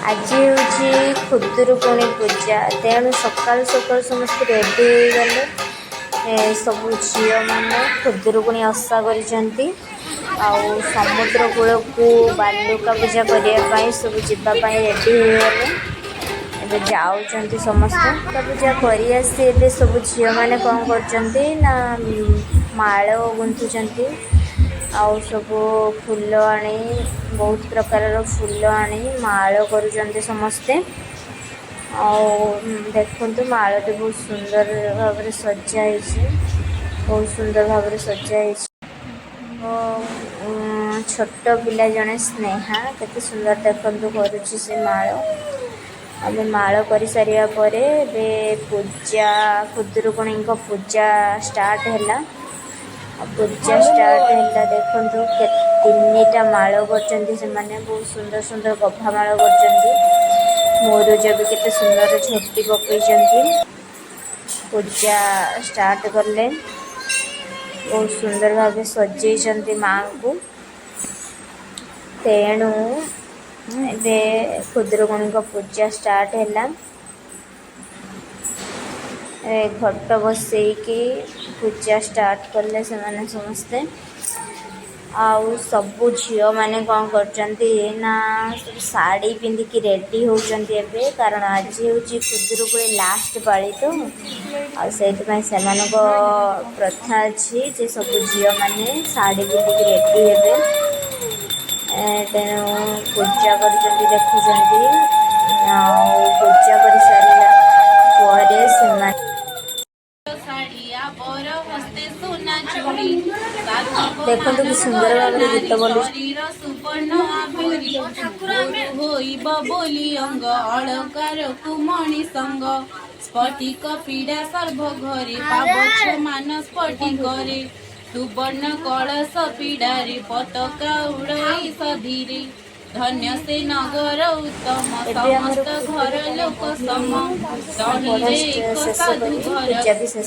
आज हूँ खुदुरुकुणी पूजा तेणु सकाल सकाल समस्त रेडी हो गले सब झील मैंने खुदुरुकुणी ओषा कर समुद्र कूल को बालुका पूजा करने सब जावाई रेडी हो गले ए जाऊँ समस्ते तो पूजा कर सब झील मैंने कौन कर माल गुंथुंट आउ सब फूल आनी बहुत प्रकार फूल आनी माल करुँच समस्ते देखु मालटी बहुत सुंदर भाव सजाई बहुत सुंदर भाव सजाई छोट पिला जड़े स्नेहा केते सुंदर देखु करुँची से माल आम माल कर सारिया पूजा खुदुरुकुणी पूजा स्टार्ट है पूजा स्टार्ट है देखु तीन माल कर बहुत सुंदर सुंदर गभा माल कर मोरुज भी केते सुंदर झोटी पकई पूजा स्टार्ट कले बहुत सुंदर भाव सजे माँ को तेणु ए खुदुरुकुणी पूजा स्टार्ट है घट बसैकी पूजा स्टार्ट कले से माने समस्ते आउ सबू झील मैंने कौन कर सब साड़ी पिंधिकी रेडी होती कारण आज हूँ खुदुरुकुणी लास्ट पाली तो से प्रथा अच्छी जे सब झील मैंने साड़ी पिंधिकी रेडी हे तेणु पूजा कर देखुं पूजा कर सारा पर देखो कि सुंदर भाव गीत बोलू बोली अंग अलकार कुमणि संग स्फटिक पीड़ा सर्व घरे पावछ मान स्फटिक रे सुवर्ण कलश पीड़ारे पताका उड़ाई सधीरे धन्य से नगर उत्तम समस्त घर लोक सम साधु घर